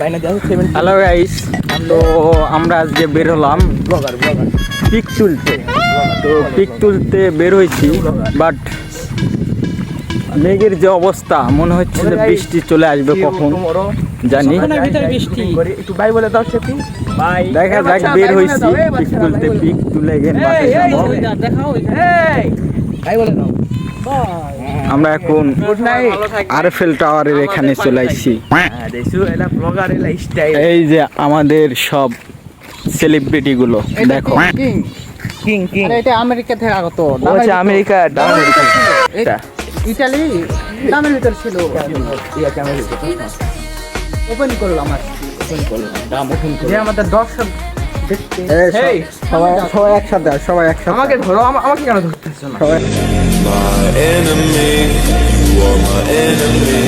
Hello guys, তো আমরা আজকে বের হলাম পিক তুলতে। তো পিক তুলতে বের হয়েছি, বাট মেঘের যে অবস্থা মনে হচ্ছে যে বৃষ্টি চলে আসবে কখন জানি। দেখা যাক, বের হয়েছি পিক তুলতে। পিক তুলে আমরা এখন আরএফএল টাওয়ারের এখানে চলে আসছি। এই যে আমাদের সব সেলিব্রিটি গুলো দেখো। এটা আমেরিকা থেকে আগত, আমেরিকা ইটালি দামের ভিতর ছিল। ওপেন করলাম আমাদের দর্শক সবাই একসাথে, সবাই একসাথে। আমাকে ধরো, আমাকে কেন ধরতেছো না? My enemy, you are my enemy.